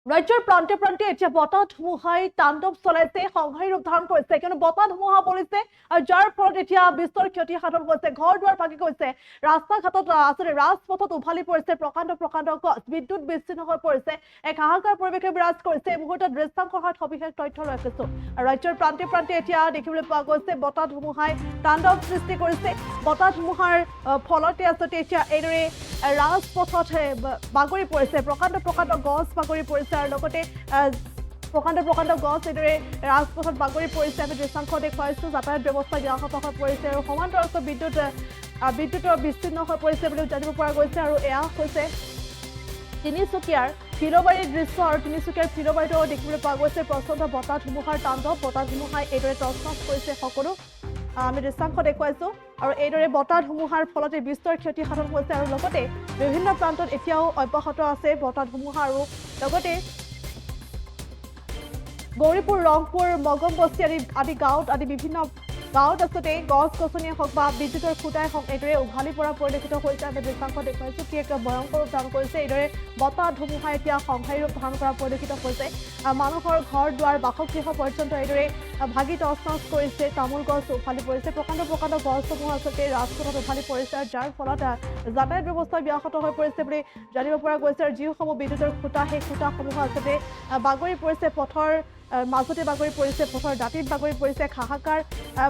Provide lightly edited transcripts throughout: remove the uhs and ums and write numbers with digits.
ৰাজ্যৰ প্ৰান্তে প্ৰান্তে এতিয়া বতাহ ধুমুহাই তাণ্ডৱ চলাইছে সংঘাই ৰূপ ধাৰণ কৰিছে কিন্তু বতাহ ধুমুহা বলিছে যাৰ ফলত এতিয়া বিস্তৰ ক্ষতি সাধন হৈছে ঘৰ দুৱাৰ ভাগি গৈছে ৰাস্তা ঘাটত আচলতে ৰাজপথত উভালি পৰিছে প্ৰকাণ্ড প্ৰকাণ্ড গছ বিদ্যুৎ বিচ্ছিন্ন হৈ পৰিছে এক হাহাকাৰ পৰিৱেশে বিৰাজ কৰিছে এই মুহূৰ্তত দৃশ্যাংশৰ সহায়ত সবিশেষ তথ্য লৈ আহিছো ৰাজ্যৰ প্ৰান্তে প্ৰান্তে এতিয়া দেখিবলৈ পোৱা গৈছে বতাহ ধুমুহাই তাণ্ডৱ সৃষ্টি কৰিছে বতাহ ধুমুহাৰ ফলতে আচলতে এতিয়া এইদৰে ৰাজপথত বাগৰি পৰিছে প্ৰকাণ্ড প্ৰকাণ্ড গছ বাগৰি পৰিছে আৰু লগতে প্ৰকাণ্ড গছ এইদৰে ৰাজপথত বাগৰি পৰিছে আমি দৃশ্যাংশ দেখুৱাইছো যাতায়াত ব্যৱস্থা ব্যাহত হৈ পৰিছে আৰু সমান্তৰালকৈ বিদ্যুতৰ বিচ্ছিন্ন হৈ পৰিছে বুলিও জানিব পৰা গৈছে আৰু এয়া হৈছে তিনিচুকীয়াৰ ফিলবাৰীৰ দৃশ্য আৰু তিনিচুকীয়াৰ ফিলবাৰীতো দেখিবলৈ পোৱা গৈছে প্ৰচণ্ড বতাহ ধুমুহাৰ তাণ্ডৱ বতাহ ধুমুহাই এইদৰে তছনছ কৰিছে সকলো আমি দৃশ্যাংশ দেখুৱাইছো আৰু এইদৰে বতাহ ধুমুহাৰ ফলতে বিস্তৰ ক্ষতি সাধন হৈছে আৰু লগতে বিভিন্ন প্ৰান্তত এতিয়াও অব্যাহত আছে বতাহ ধুমুহা আৰু লগতে গৌৰীপুৰ ৰংপুৰ মগমবস্তি আদি গাঁৱত আদি বিভিন্ন গাঁৱত আচলতে গছ গছনিয়ে হওক বা বিদ্যুতৰ খুঁটাই হওক এইদৰে উভালি পৰা পৰিলক্ষিত হৈছে আমি দৃশ্যাংশ দেখুৱাইছো কি এক ভয়ংকৰ ৰূপ ধাৰণ কৰিছে এইদৰে বতাহ ধুমুহাই এতিয়া সংঘাই ৰূপ ধাৰণ কৰা পৰিলক্ষিত হৈছে মানুহৰ ঘৰ দুৱাৰ বাসগৃহ পৰ্যন্ত এইদৰে ভাগি তছনছ কৰিছে তামোল গছ উভালি পৰিছে প্ৰকাণ্ড গছসমূহ আচলতে ৰাজপথত উভালি পৰিছে আৰু যাৰ ফলত যাতায়াত ব্যৱস্থা ব্যাহত হৈ পৰিছে বুলি জানিব পৰা গৈছে আৰু যিসমূহ বিদ্যুতৰ খুঁটা সেই খুঁটাসমূহ আচলতে বাগৰি পৰিছে পথৰ মাজতে বাগৰি পৰিছে পথৰ দাঁতিত বাগৰি পৰিছে হাহাকাৰ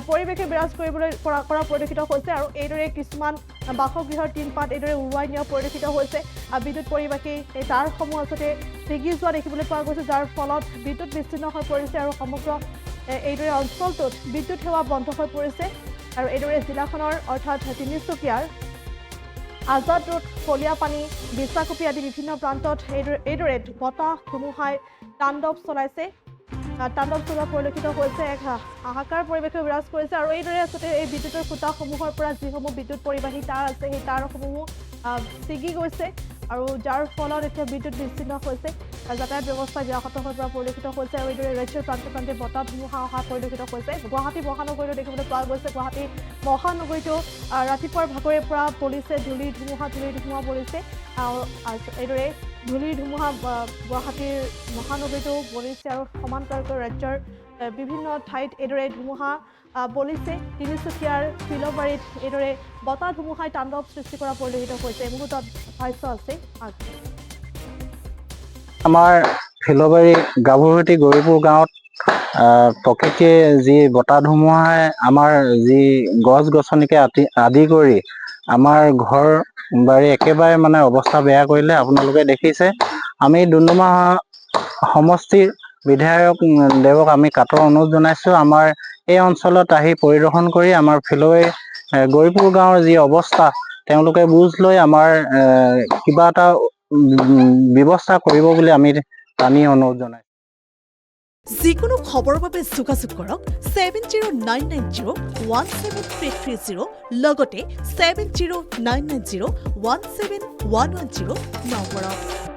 পৰিৱেশে বিৰাজ কৰিবলৈ কৰা পৰিলক্ষিত হৈছে আৰু এইদৰে কিছুমান বাসগৃহৰ টিনপাত এইদৰে উৰুৱাই নিয়া পৰিলক্ষিত হৈছে বিদ্যুৎ পৰিবাহী এই তাঁৰসমূহ আচলতে ছিগি যোৱা দেখিবলৈ পোৱা গৈছে যাৰ ফলত বিদ্যুৎ বিচ্ছিন্ন হৈ পৰিছে আৰু সমগ্ৰ এইদৰে অঞ্চলটোত বিদ্যুৎ সেৱা বন্ধ হৈ পৰিছে আৰু এইদৰে জিলাখনৰ অৰ্থাৎ তিনিচুকীয়াৰ আজাদ ৰোড কলিয়াপানী বিশ্বাকুপি আদি বিভিন্ন প্ৰান্তত এইদৰে বতাহ ধুমুহাই তাণ্ডৱ চলাইছে তাণ্ডৱ চলোৱা পৰিলক্ষিত হৈছে এক হাহাকাৰ পৰিৱেশে বিৰাজ কৰিছে আৰু এইদৰে আচলতে এই বিদ্যুতৰ খুঁটাসমূহৰ পৰা যিসমূহ বিদ্যুৎ পৰিবাহী তাঁৰ আছে সেই তাঁৰসমূহো ছিগি গৈছে আৰু যাৰ ফলত এতিয়া বিদ্যুৎ বিচ্ছিন্ন হৈছে যাতায়াত ব্যৱস্থা ব্যাহত হৈ পৰা পৰিলক্ষিত হৈছে আৰু এইদৰে ৰাজ্যৰ প্ৰান্তে প্ৰান্তে বতাহ ধুমুহা অহা পৰিলক্ষিত হৈছে গুৱাহাটী মহানগৰীতো দেখিবলৈ পোৱা গৈছে গুৱাহাটী মহানগৰীতো ৰাতিপুৱাৰ ভাগৰে পৰা বলিছে ধূলিৰ ধুমুহা বলিছে এইদৰে ধূলিৰ ধুমুহা গুৱাহাটীৰ মহানগৰীতো বলিছে আৰু সমান্তৰালকৈ ৰাজ্যৰ বিভিন্ন ঠাইত এইদৰে ধুমুহা বলিছে তিনিচুকীয়াৰ ফিলবাৰীত এইদৰে বতাহ ধুমুহাই তাণ্ডৱ সৃষ্টি কৰা পৰিলক্ষিত হৈছে এই মুহূৰ্তত ভাষ্য আছে আমাৰ ফিলবাৰী গাভৰুটি গৌৰীপুৰ গাঁৱত প্ৰকৃতিয়ে যি বতাহ ধুমুহাই আমাৰ যি গছ গছনিকে আদি কৰি আমাৰ ঘৰ বাৰী একেবাৰে মানে অৱস্থা বেয়া কৰিলে আপোনালোকে দেখিছে আমি ডুমডুমা সমষ্টিৰ বিধায়ক দেৱক আমি কাটৰ অনুৰোধ জনাইছো আমাৰ এই অঞ্চলত আহি পৰিদৰ্শন কৰি আমাৰ ফিলবাৰী গৌৰীপুৰ গাঁৱৰ যি অৱস্থা তেওঁলোকে বুজ লৈ আমাৰ কিবা এটা ব্যৱস্থা কৰিব বুলি আমি অনুৰোধ জনাইছো যিকোনো খবৰৰ বাবে যোগাযোগ কৰক 7099017330 লগতে 7099017110 নম্বৰত